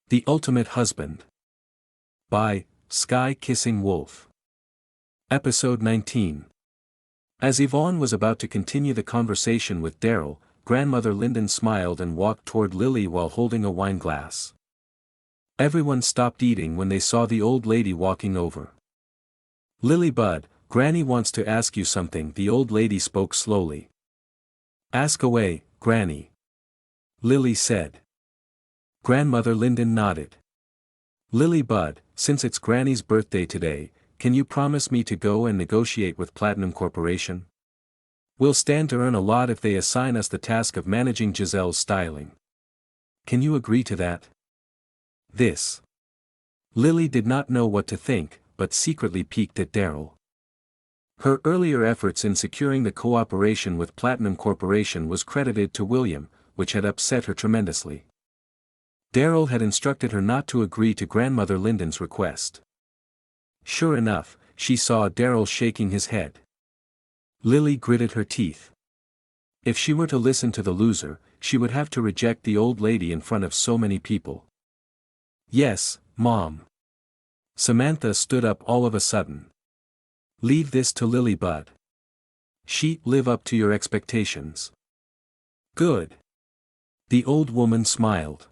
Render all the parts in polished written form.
The Ultimate Husband. By Sky Kissing Wolf. Episode 19. As Yvonne was about to continue the conversation with Daryl, Grandmother Linden smiled and walked toward Lily while holding a wine glass. Everyone stopped eating when they saw the old lady walking over. "Lily Bud, Granny wants to ask you something," the old lady spoke slowly. "Ask away, Granny," Lily said. Grandmother Linden nodded. "Lily Bud, since it's Granny's birthday today, can you promise me to go and negotiate with Platinum Corporation? We'll stand to earn a lot if they assign us the task of managing Giselle's styling. Can you agree to that?" This. Lily did not know what to think, but secretly piqued at Daryl. Her earlier efforts in securing the cooperation with Platinum Corporation was credited to William, which had upset her tremendously. Daryl had instructed her not to agree to Grandmother Linden's request. Sure enough, she saw Daryl shaking his head. Lily gritted her teeth. If she were to listen to the loser, she would have to reject the old lady in front of so many people. "Yes, Mom." Samantha stood up all of a sudden. "Leave this to Lily Bud. She live up to your expectations." "Good." The old woman smiled.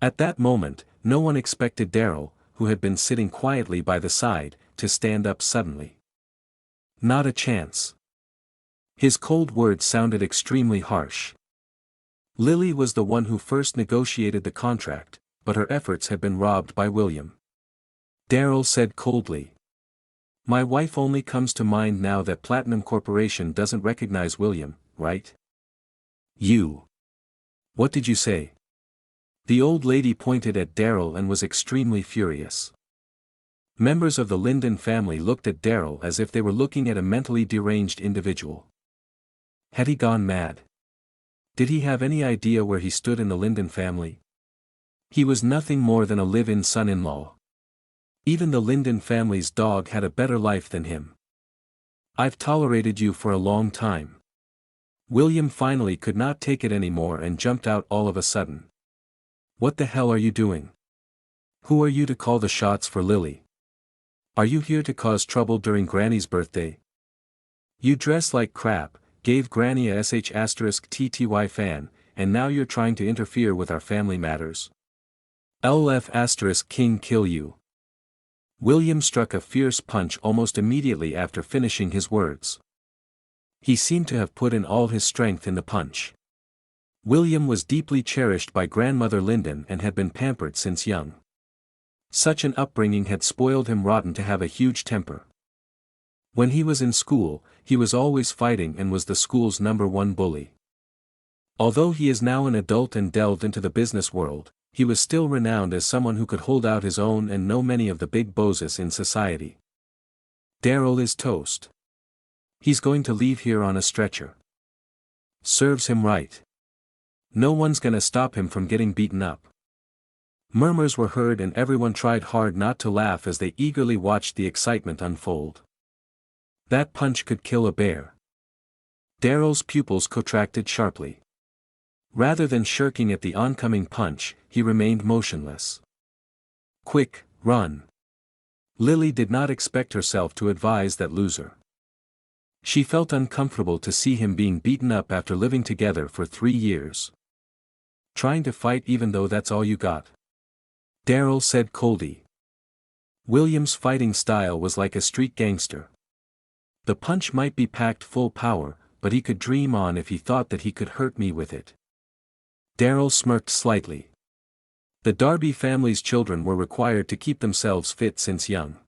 At that moment, no one expected Daryl, who had been sitting quietly by the side, to stand up suddenly. Not a chance. His cold words sounded extremely harsh. Lily was the one who first negotiated the contract, but her efforts had been robbed by William. Daryl said coldly. "My wife only comes to mind now that Platinum Corporation doesn't recognize William, right?" "You. What did you say?" The old lady pointed at Daryl and was extremely furious. Members of the Linden family looked at Daryl as if they were looking at a mentally deranged individual. Had he gone mad? Did he have any idea where he stood in the Linden family? He was nothing more than a live-in son-in-law. Even the Linden family's dog had a better life than him. "I've tolerated you for a long time." William finally could not take it anymore and jumped out all of a sudden. "What the hell are you doing? Who are you to call the shots for Lily? Are you here to cause trouble during Granny's birthday? You dress like crap, gave Granny a sh*TTY fan, and now you're trying to interfere with our family matters. LF** King kill you." William struck a fierce punch almost immediately after finishing his words. He seemed to have put in all his strength in the punch. William was deeply cherished by Grandmother Linden and had been pampered since young. Such an upbringing had spoiled him rotten to have a huge temper. When he was in school, he was always fighting and was the school's #1 bully. Although he is now an adult and delved into the business world, he was still renowned as someone who could hold out his own and know many of the big bosses in society. Daryl is toast. He's going to leave here on a stretcher. Serves him right. No one's gonna stop him from getting beaten up. Murmurs were heard and everyone tried hard not to laugh as they eagerly watched the excitement unfold. That punch could kill a bear. Daryl's pupils contracted sharply. Rather than shirking at the oncoming punch, he remained motionless. "Quick, run." Lily did not expect herself to advise that loser. She felt uncomfortable to see him being beaten up after living together for 3 years. "Trying to fight even though that's all you got?" Daryl said coldly. William's fighting style was like a street gangster. The punch might be packed full power, but he could dream on if he thought that he could hurt me with it. Daryl smirked slightly. The Darby family's children were required to keep themselves fit since young.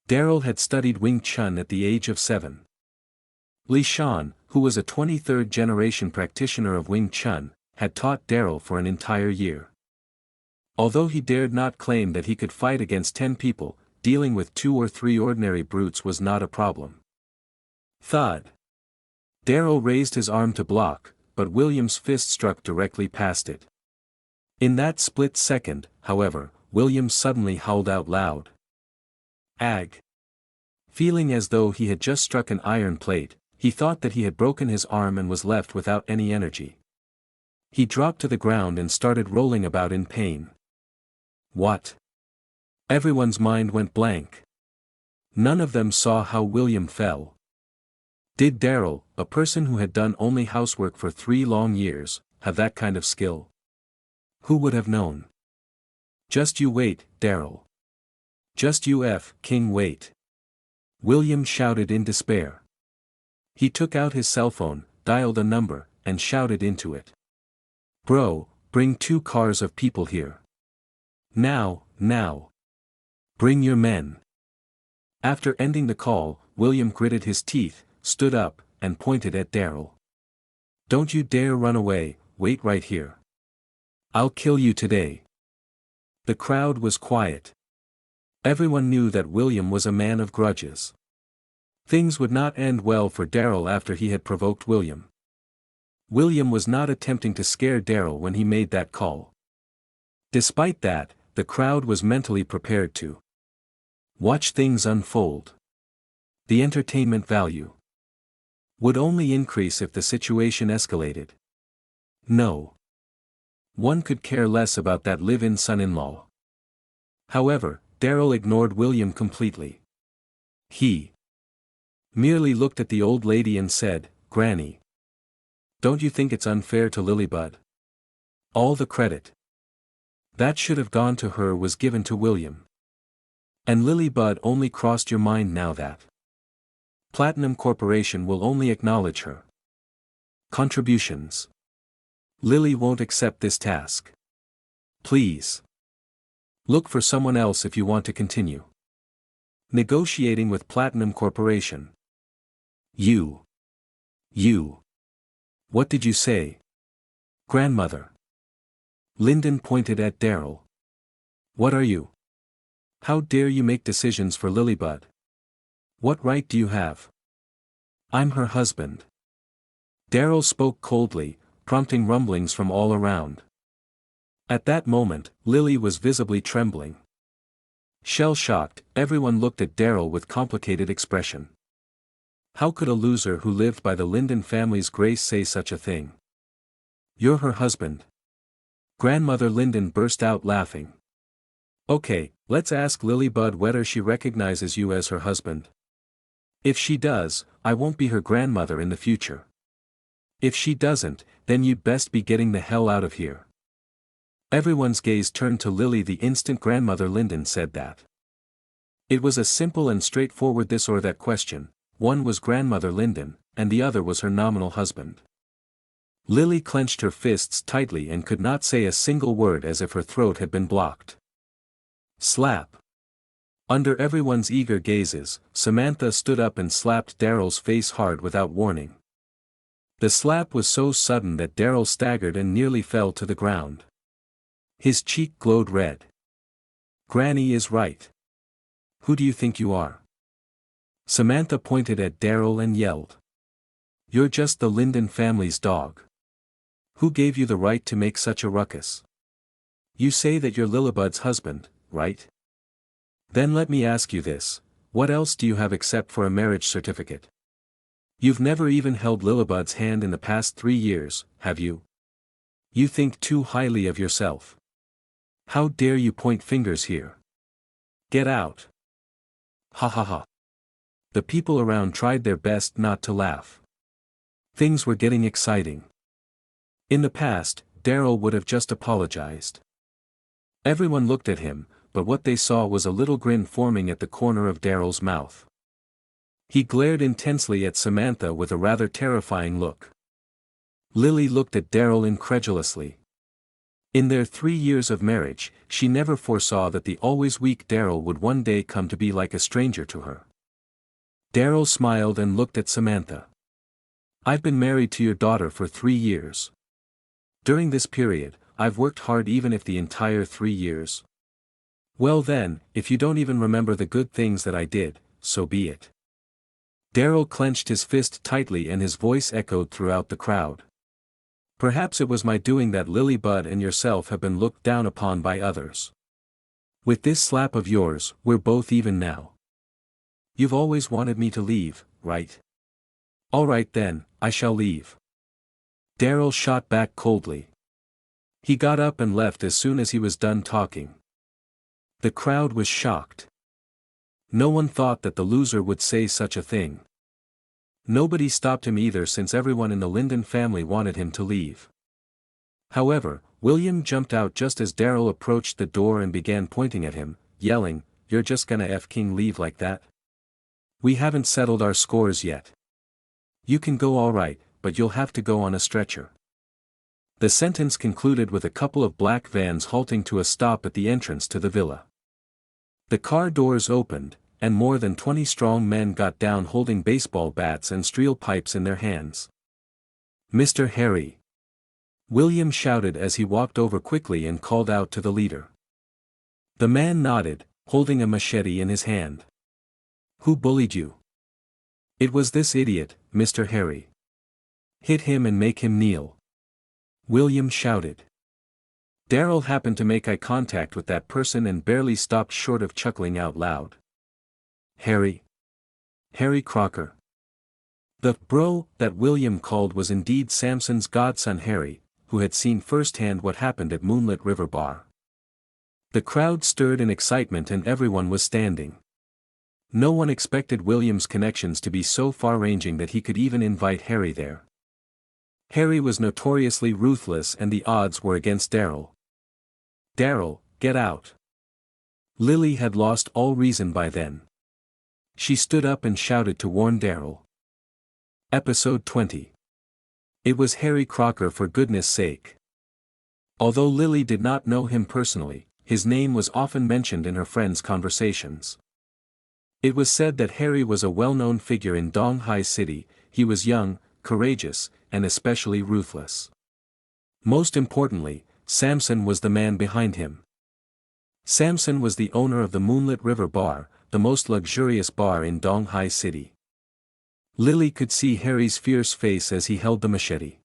Daryl had studied Wing Chun at the age of 7. Li Shan, who was a 23rd generation practitioner of Wing Chun, had taught Daryl for an entire year. Although he dared not claim that he could fight against 10 people, dealing with 2 or 3 ordinary brutes was not a problem. Thud. Daryl raised his arm to block, but William's fist struck directly past it. In that split second, however, William suddenly howled out loud. "Ag!" Feeling as though he had just struck an iron plate, he thought that he had broken his arm and was left without any energy. He dropped to the ground and started rolling about in pain. What? Everyone's mind went blank. None of them saw how William fell. Did Darryl, a person who had done only housework for 3 long years, have that kind of skill? Who would have known? Just you wait, Darryl. Just you King wait. William shouted in despair. He took out his cell phone, dialed a number, and shouted into it. Bro, bring 2 cars of people here. Now. Bring your men. After ending the call, William gritted his teeth, stood up, and pointed at Darryl. Don't you dare run away, wait right here. I'll kill you today. The crowd was quiet. Everyone knew that William was a man of grudges. Things would not end well for Darryl after he had provoked William. William was not attempting to scare Darryl when he made that call. Despite that, the crowd was mentally prepared to watch things unfold. The entertainment value would only increase if the situation escalated. No. One could care less about that live-in son-in-law. However, Darryl ignored William completely. He merely looked at the old lady and said, Granny. Don't you think it's unfair to Lilybud? All the credit that should have gone to her was given to William. And Lilybud only crossed your mind now that Platinum Corporation will only acknowledge her contributions. Lily won't accept this task. Please. Look for someone else if you want to continue negotiating with Platinum Corporation. You. What did you say? Grandmother. Lyndon pointed at Darryl. What are you? How dare you make decisions for Lilybud? What right do you have? I'm her husband. Darryl spoke coldly, prompting rumblings from all around. At that moment, Lily was visibly trembling. Shell-shocked, everyone looked at Darryl with complicated expression. How could a loser who lived by the Lyndon family's grace say such a thing? You're her husband. Grandmother Lyndon burst out laughing. Okay, let's ask Lilybud whether she recognizes you as her husband. If she does, I won't be her grandmother in the future. If she doesn't, then you'd best be getting the hell out of here. Everyone's gaze turned to Lily the instant Grandmother Lyndon said that. It was a simple and straightforward this or that question. One was Grandmother Lyndon, and the other was her nominal husband. Lily clenched her fists tightly and could not say a single word as if her throat had been blocked. Slap. Under everyone's eager gazes, Samantha stood up and slapped Darryl's face hard without warning. The slap was so sudden that Darryl staggered and nearly fell to the ground. His cheek glowed red. Granny is right. Who do you think you are? Samantha pointed at Darryl and yelled. You're just the Lyndon family's dog. Who gave you the right to make such a ruckus? You say that you're Lilybud's husband, right? Then let me ask you this, what else do you have except for a marriage certificate? You've never even held Lilybud's hand in the past 3 years, have you? You think too highly of yourself. How dare you point fingers here? Get out. Ha ha ha. The people around tried their best not to laugh. Things were getting exciting. In the past, Darryl would have just apologized. Everyone looked at him, but what they saw was a little grin forming at the corner of Darryl's mouth. He glared intensely at Samantha with a rather terrifying look. Lily looked at Darryl incredulously. In their 3 years of marriage, she never foresaw that the always weak Darryl would one day come to be like a stranger to her. Darryl smiled and looked at Samantha. I've been married to your daughter for 3 years. During this period, I've worked hard even if the entire 3 years. Well then, if you don't even remember the good things that I did, so be it. Darryl clenched his fist tightly and his voice echoed throughout the crowd. Perhaps it was my doing that Lilybud and yourself have been looked down upon by others. With this slap of yours, we're both even now. You've always wanted me to leave, right? All right then, I shall leave. Darryl shot back coldly. He got up and left as soon as he was done talking. The crowd was shocked. No one thought that the loser would say such a thing. Nobody stopped him either, since everyone in the Linden family wanted him to leave. However, William jumped out just as Darryl approached the door and began pointing at him, yelling, "You're just gonna f***ing leave like that? We haven't settled our scores yet. You can go alright, but you'll have to go on a stretcher." The sentence concluded with a couple of black vans halting to a stop at the entrance to the villa. The car doors opened, and more than 20 strong men got down holding baseball bats and steel pipes in their hands. "Mr. Harry!" William shouted as he walked over quickly and called out to the leader. The man nodded, holding a machete in his hand. "Who bullied you?" "It was this idiot, Mr. Harry." "Hit him and make him kneel," William shouted. Darryl happened to make eye contact with that person and barely stopped short of chuckling out loud. Harry. Harry Crocker. The bro that William called was indeed Samson's godson Harry, who had seen firsthand what happened at Moonlit River Bar. The crowd stirred in excitement and everyone was standing. No one expected William's connections to be so far-ranging that he could even invite Harry there. Harry was notoriously ruthless and the odds were against Darryl. "Darryl, get out." Lily had lost all reason by then. She stood up and shouted to warn Darryl. Episode 20. It was Harry Crocker, for goodness sake. Although Lily did not know him personally, his name was often mentioned in her friends' conversations. It was said that Harry was a well-known figure in Dong Hai City. He was young, courageous, and especially ruthless. Most importantly, Samson was the man behind him. Samson was the owner of the Moonlit River Bar, the most luxurious bar in Dong Hai City. Lily could see Harry's fierce face as he held the machete.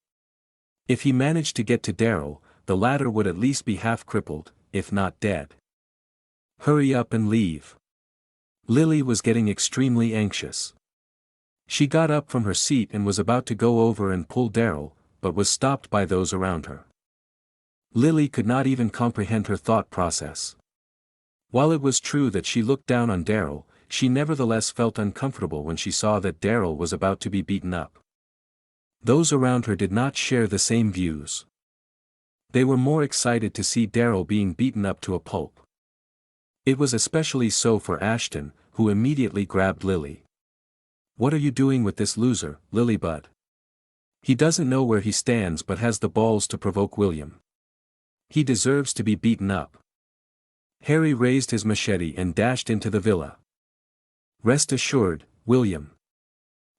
If he managed to get to Darryl, the latter would at least be half crippled, if not dead. "Hurry up and leave." Lily was getting extremely anxious. She got up from her seat and was about to go over and pull Darryl, but was stopped by those around her. Lily could not even comprehend her thought process. While it was true that she looked down on Darryl, she nevertheless felt uncomfortable when she saw that Darryl was about to be beaten up. Those around her did not share the same views. They were more excited to see Darryl being beaten up to a pulp. It was especially so for Ashton, who immediately grabbed Lily. "What are you doing with this loser, Lilybud? He doesn't know where he stands but has the balls to provoke William. He deserves to be beaten up." Harry raised his machete and dashed into the villa. "Rest assured, William."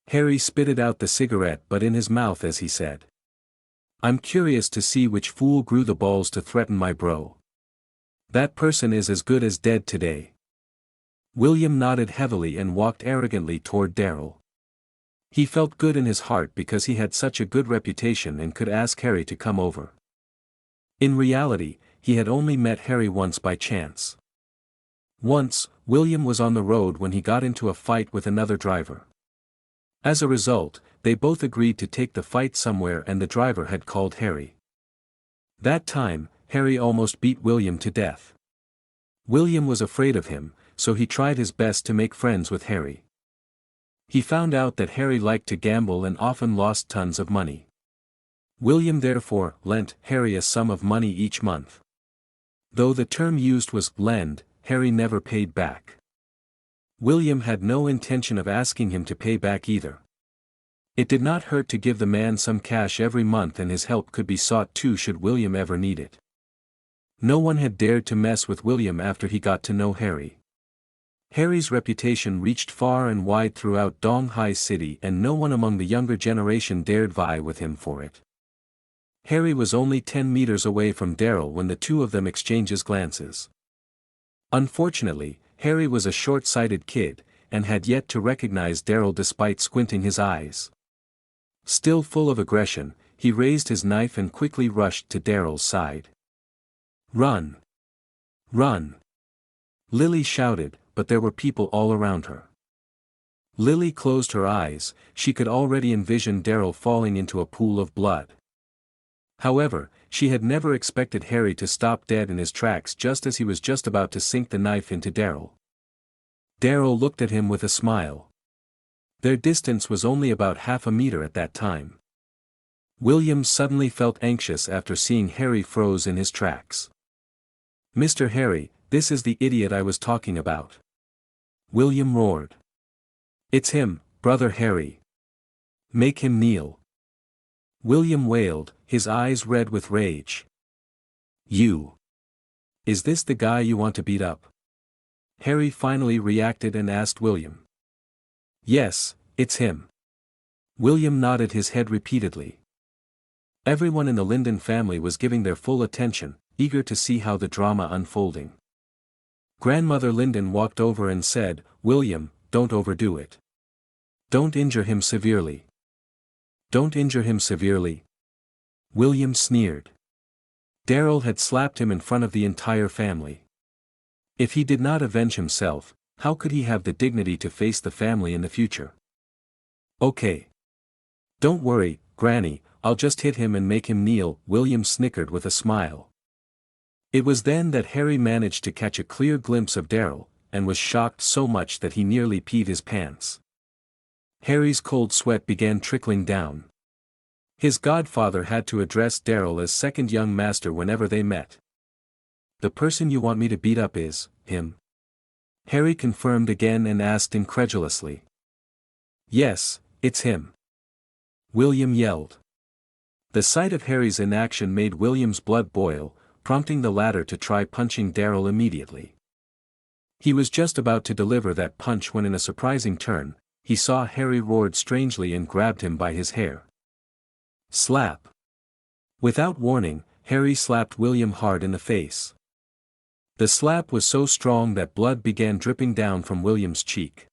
Harry spitted out the cigarette butt in his mouth as he said, "I'm curious to see which fool grew the balls to threaten my bro. That person is as good as dead today." William nodded heavily and walked arrogantly toward Darryl. He felt good in his heart because he had such a good reputation and could ask Harry to come over. In reality, he had only met Harry once by chance. Once, William was on the road when he got into a fight with another driver. As a result, they both agreed to take the fight somewhere and the driver had called Harry. That time, Harry almost beat William to death. William was afraid of him, so he tried his best to make friends with Harry. He found out that Harry liked to gamble and often lost tons of money. William therefore lent Harry a sum of money each month. Though the term used was lend, Harry never paid back. William had no intention of asking him to pay back either. It did not hurt to give the man some cash every month and his help could be sought too should William ever need it. No one had dared to mess with William after he got to know Harry. Harry's reputation reached far and wide throughout Dong Hai City and no one among the younger generation dared vie with him for it. Harry was only 10 meters away from Darryl when the two of them exchanged glances. Unfortunately, Harry was a short-sighted kid, and had yet to recognize Darryl despite squinting his eyes. Still full of aggression, he raised his knife and quickly rushed to Darryl's side. "Run! Run!" Lily shouted, but there were people all around her. Lily closed her eyes, she could already envision Darryl falling into a pool of blood. However, She had never expected Harry to stop dead in his tracks just as he was just about to sink the knife into Daryl. Daryl looked at him with a smile. Their distance was only about half a meter at that time. William suddenly felt anxious after seeing Harry froze in his tracks. "Mr. Harry, this is the idiot I was talking about," William roared. "It's him, brother Harry. Make him kneel." William wailed, his eyes red with rage. "You! Is this the guy you want to beat up?" Harry finally reacted and asked William. "Yes, it's him." William nodded his head repeatedly. Everyone in the Linden family was giving their full attention, eager to see how the drama unfolding. Grandmother Linden walked over and said, "William, don't overdo it. Don't injure him severely." "Don't injure him severely?" William sneered. Daryl had slapped him in front of the entire family. If he did not avenge himself, how could he have the dignity to face the family in the future? "Okay. Don't worry, Granny, I'll just hit him and make him kneel," William snickered with a smile. It was then that Harry managed to catch a clear glimpse of Daryl, and was shocked so much that he nearly peed his pants. Harry's cold sweat began trickling down. His godfather had to address Daryl as second young master whenever they met. "The person you want me to beat up is him?" Harry confirmed again and asked incredulously. "Yes, it's him," William yelled. The sight of Harry's inaction made William's blood boil, prompting the latter to try punching Daryl immediately. He was just about to deliver that punch when in a surprising turn, he saw Harry roared strangely and grabbed him by his hair. Slap! Without warning, Harry slapped William hard in the face. The slap was so strong that blood began dripping down from William's cheek.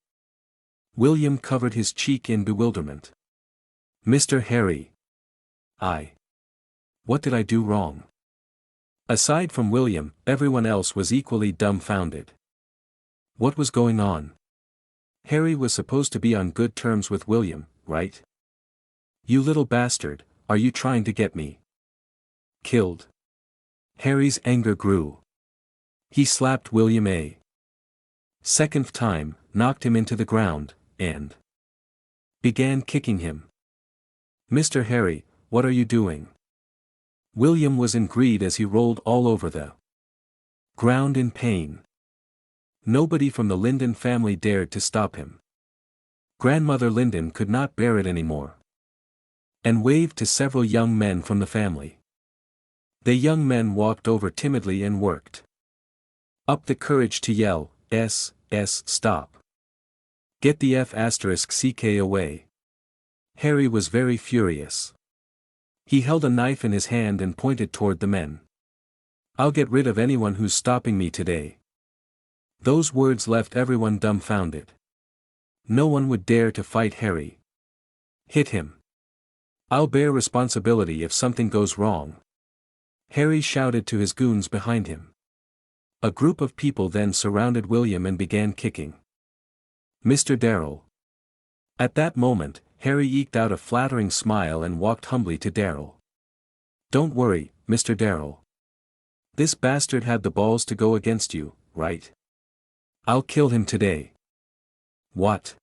William covered his cheek in bewilderment. "Mr. Harry. What did I do wrong?" Aside from William, everyone else was equally dumbfounded. What was going on? Harry was supposed to be on good terms with William, right? "You little bastard, are you trying to get me killed?" Harry's anger grew. He slapped William a second time, knocked him into the ground, and began kicking him. "Mr. Harry, what are you doing?" William was in greed as he rolled all over the ground in pain. Nobody from the Linden family dared to stop him. Grandmother Linden could not bear it anymore, and waved to several young men from the family. The young men walked over timidly and worked up the courage to yell, Stop. Get the F***ck away." Harry was very furious. He held a knife in his hand and pointed toward the men. "I'll get rid of anyone who's stopping me today." Those words left everyone dumbfounded. No one would dare to fight Harry. "Hit him. I'll bear responsibility if something goes wrong," Harry shouted to his goons behind him. A group of people then surrounded William and began kicking Mr. Daryl. At that moment, Harry eked out a flattering smile and walked humbly to Daryl. "Don't worry, Mr. Daryl. This bastard had the balls to go against you, right? I'll kill him today." "What?"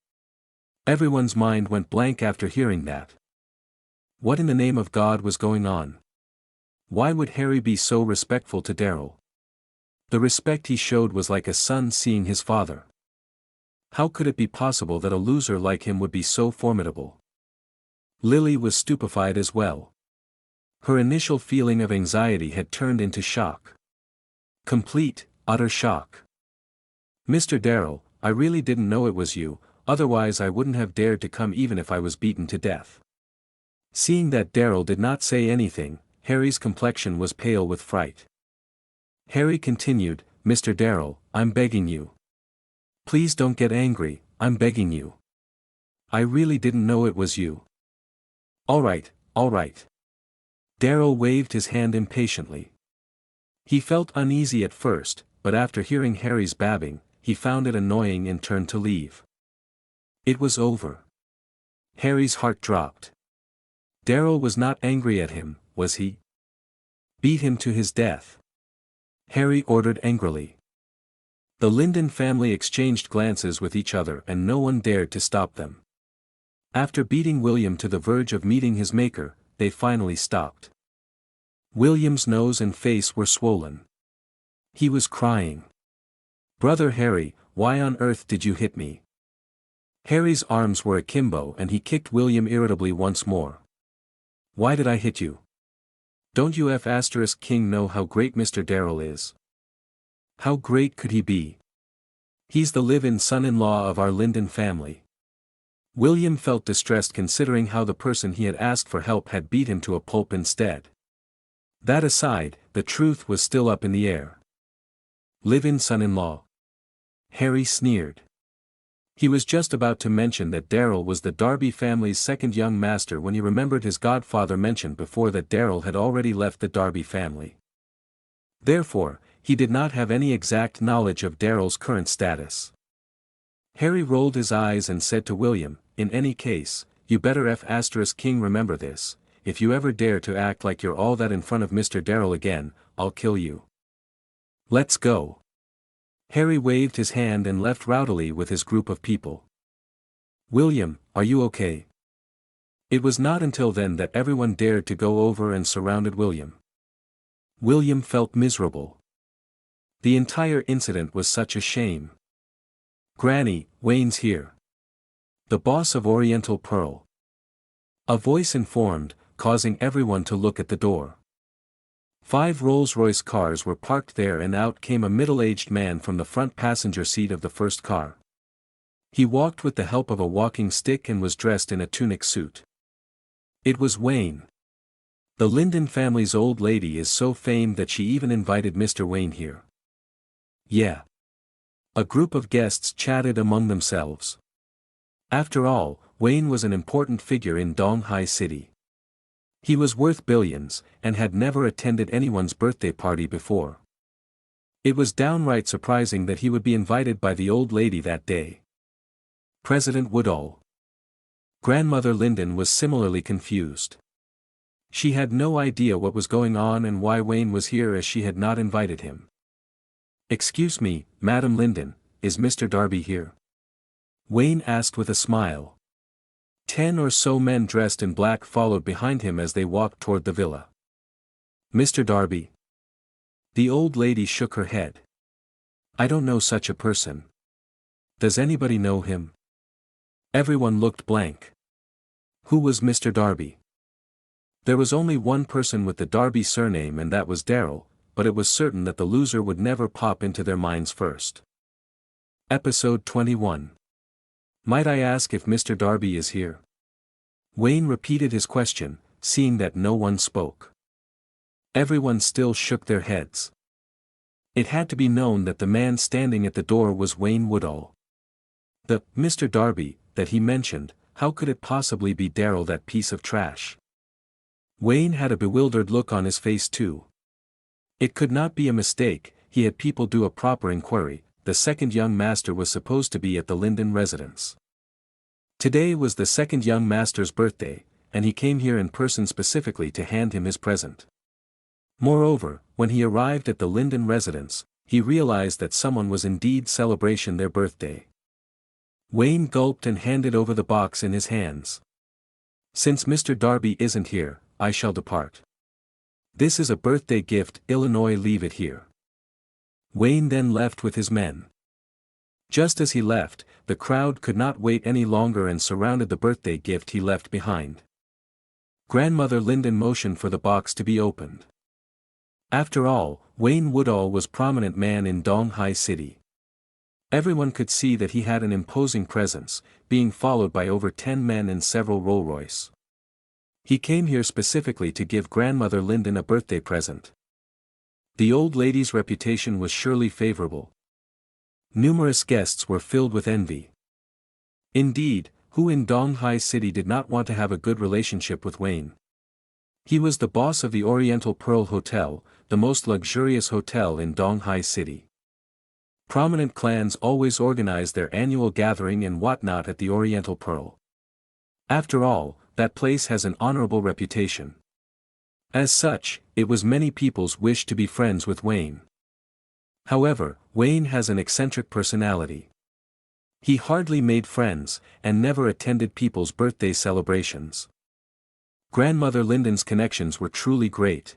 Everyone's mind went blank after hearing that. What in the name of God was going on? Why would Harry be so respectful to Daryl? The respect he showed was like a son seeing his father. How could it be possible that a loser like him would be so formidable? Lily was stupefied as well. Her initial feeling of anxiety had turned into shock. Complete, utter shock. "Mr. Daryl, I really didn't know it was you, otherwise I wouldn't have dared to come even if I was beaten to death." Seeing that Daryl did not say anything, Harry's complexion was pale with fright. Harry continued, "Mr. Daryl, I'm begging you. Please don't get angry, I'm begging you. I really didn't know it was you." All right. Daryl waved his hand impatiently. He felt uneasy at first, but after hearing Harry's babbling, he found it annoying and turned to leave. It was over. Harry's heart dropped. Daryl was not angry at him, was he? Beat him to his death, Harry ordered angrily. The Linden family exchanged glances with each other and no one dared to stop them. After beating William to the verge of meeting his maker, they finally stopped. William's nose and face were swollen. He was crying. "Brother Harry, why on earth did you hit me?" Harry's arms were akimbo and he kicked William irritably once more. "Why did I hit you? Don't you King know how great Mr. Darrell is? How great could he be? He's the live-in son-in-law of our Linden family." William felt distressed considering how the person he had asked for help had beat him to a pulp instead. That aside, the truth was still up in the air. Live-in son-in-law? Harry sneered. He was just about to mention that Darrell was the Darby family's second young master when he remembered his godfather mentioned before that Darrell had already left the Darby family. Therefore, he did not have any exact knowledge of Darrell's current status. Harry rolled his eyes and said to William, "In any case, you better King remember this, if you ever dare to act like you're all that in front of Mr. Darrell again, I'll kill you. Let's go." Harry waved his hand and left rowdily with his group of people. "William, are you okay?" It was not until then that everyone dared to go over and surrounded William. William felt miserable. The entire incident was such a shame. "Granny, Wayne's here. The boss of Oriental Pearl." A voice informed, causing everyone to look at the door. 5 Rolls-Royce cars were parked there and out came a middle-aged man from the front passenger seat of the first car. He walked with the help of a walking stick and was dressed in a tunic suit. It was Wayne. The Linden family's old lady is so famed that she even invited Mr. Wayne here. Yeah. A group of guests chatted among themselves. After all, Wayne was an important figure in Donghai City. He was worth billions, and had never attended anyone's birthday party before. It was downright surprising that he would be invited by the old lady that day. President Woodall. Grandmother Linden was similarly confused. She had no idea what was going on and why Wayne was here as she had not invited him. "Excuse me, Madam Linden, is Mr. Darby here?" Wayne asked with a smile. 10 or so men dressed in black followed behind him as they walked toward the villa. "Mr. Darby?" The old lady shook her head. "I don't know such a person. Does anybody know him?" Everyone looked blank. Who was Mr. Darby? There was only one person with the Darby surname and that was Darrell, but it was certain that the loser would never pop into their minds first. Episode 21. Might I ask if Mr. Darby is here? Wayne repeated his question, seeing that no one spoke. Everyone still shook their heads. It had to be known that the man standing at the door was Wayne Woodall. The Mr. Darby that he mentioned, how could it possibly be Darrell, that piece of trash? Wayne had a bewildered look on his face too. It could not be a mistake, he had people do a proper inquiry. The second young master was supposed to be at the Linden residence. Today was the second young master's birthday, and he came here in person specifically to hand him his present. Moreover, when he arrived at the Linden residence, he realized that someone was indeed celebrating their birthday. Wayne gulped and handed over the box in his hands. "Since Mr. Darby isn't here, I shall depart. This is a birthday gift, Illinois, leave it here." Wayne then left with his men. Just as he left, the crowd could not wait any longer and surrounded the birthday gift he left behind. Grandmother Linden motioned for the box to be opened. After all, Wayne Woodall was a prominent man in Donghai City. Everyone could see that he had an imposing presence, being followed by over 10 men and several Rolls-Royce. He came here specifically to give Grandmother Linden a birthday present. The old lady's reputation was surely favorable. Numerous guests were filled with envy. Indeed, who in Donghai City did not want to have a good relationship with Wayne? He was the boss of the Oriental Pearl Hotel, the most luxurious hotel in Donghai City. Prominent clans always organized their annual gathering and whatnot at the Oriental Pearl. After all, that place has an honorable reputation. As such, it was many people's wish to be friends with Wayne. However, Wayne has an eccentric personality. He hardly made friends, and never attended people's birthday celebrations. Grandmother Linden's connections were truly great.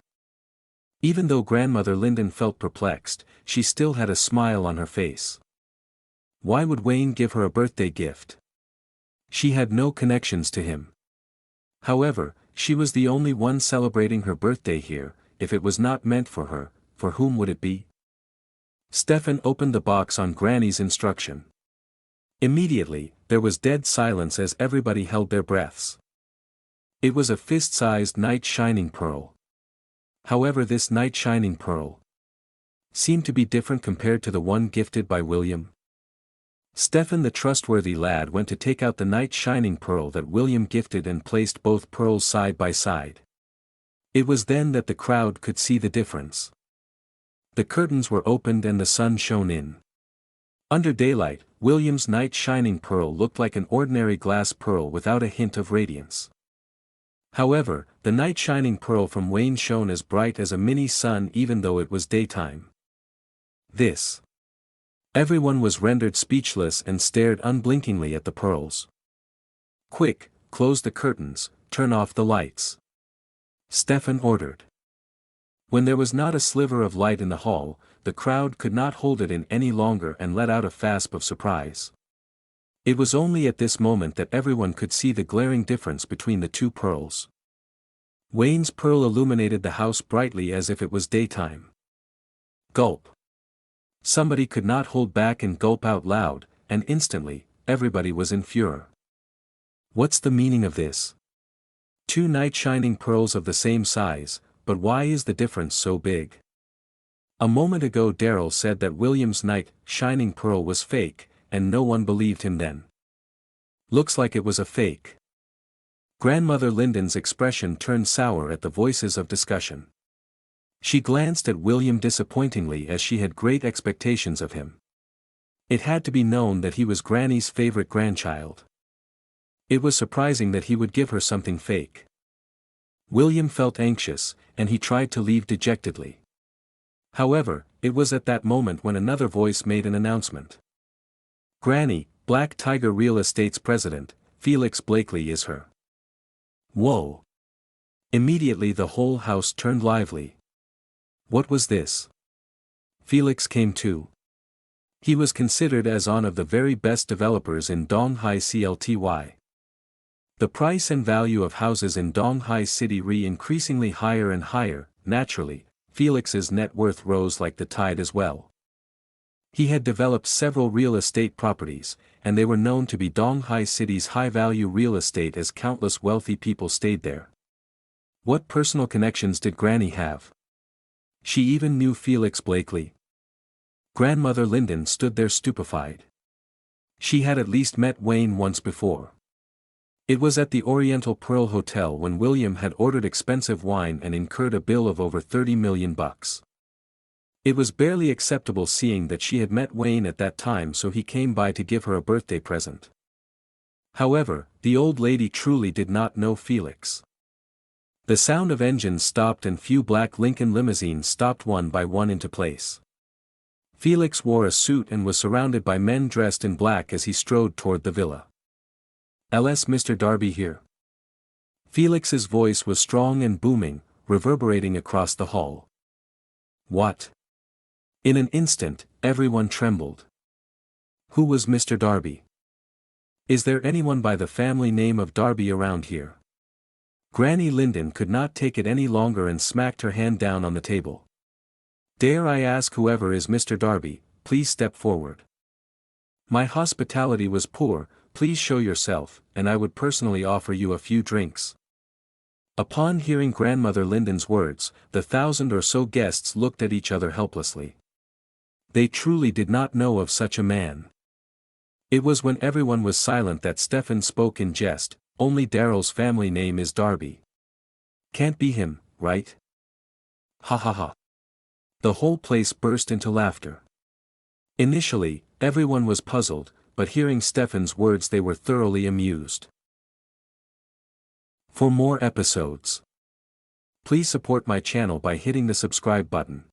Even though Grandmother Linden felt perplexed, she still had a smile on her face. Why would Wayne give her a birthday gift? She had no connections to him. However, she was the only one celebrating her birthday here. If it was not meant for her, for whom would it be? Stefan opened the box on Granny's instruction. Immediately, there was dead silence as everybody held their breaths. It was a fist-sized night shining pearl. However, this night shining pearl seemed to be different compared to the one gifted by William. Stefan, the trustworthy lad, went to take out the night shining pearl that William gifted and placed both pearls side by side. It was then that the crowd could see the difference. The curtains were opened and the sun shone in. Under daylight, William's night shining pearl looked like an ordinary glass pearl without a hint of radiance. However, the night shining pearl from Wayne shone as bright as a mini sun even though it was daytime. Everyone was rendered speechless and stared unblinkingly at the pearls. "Quick, close the curtains, turn off the lights," Stefan ordered. When there was not a sliver of light in the hall, the crowd could not hold it in any longer and let out a gasp of surprise. It was only at this moment that everyone could see the glaring difference between the two pearls. Wayne's pearl illuminated the house brightly as if it was daytime. Gulp. Somebody could not hold back and gulp out loud, and instantly, everybody was in furor. What's the meaning of this? Two night shining pearls of the same size, but why is the difference so big? A moment ago Daryl said that William's night shining pearl was fake, and no one believed him then. Looks like it was a fake. Grandmother Linden's expression turned sour at the voices of discussion. She glanced at William disappointingly as she had great expectations of him. It had to be known that he was Granny's favorite grandchild. It was surprising that he would give her something fake. William felt anxious, and he tried to leave dejectedly. However, it was at that moment when another voice made an announcement. "Granny, Black Tiger Real Estate's president, Felix Blakely is her." Whoa! Immediately the whole house turned lively. What was this? Felix came too. He was considered as one of the very best developers in Donghai Clty. The price and value of houses in Donghai City re increasingly higher and higher. Naturally, Felix's net worth rose like the tide as well. He had developed several real estate properties, and they were known to be Donghai City's high-value real estate as countless wealthy people stayed there. What personal connections did Granny have? She even knew Felix Blakely. Grandmother Linden stood there stupefied. She had at least met Wayne once before. It was at the Oriental Pearl Hotel when William had ordered expensive wine and incurred a bill of over $30 million. It was barely acceptable seeing that she had met Wayne at that time, so he came by to give her a birthday present. However, the old lady truly did not know Felix. The sound of engines stopped and few black Lincoln limousines stopped one by one into place. Felix wore a suit and was surrounded by men dressed in black as he strode toward the villa. "LS Mr. Darby here." Felix's voice was strong and booming, reverberating across the hall. What? In an instant, everyone trembled. Who was Mr. Darby? Is there anyone by the family name of Darby around here? Granny Linden could not take it any longer and smacked her hand down on the table. "Dare I ask, whoever is Mr. Darby, please step forward. My hospitality was poor, please show yourself, and I would personally offer you a few drinks." Upon hearing Grandmother Linden's words, the 1,000 or so guests looked at each other helplessly. They truly did not know of such a man. It was when everyone was silent that Stefan spoke in jest. "Only Daryl's family name is Darby. Can't be him, right? Ha ha ha." The whole place burst into laughter. Initially, everyone was puzzled, but hearing Stefan's words they were thoroughly amused. For more episodes, Please support my channel by hitting the subscribe button.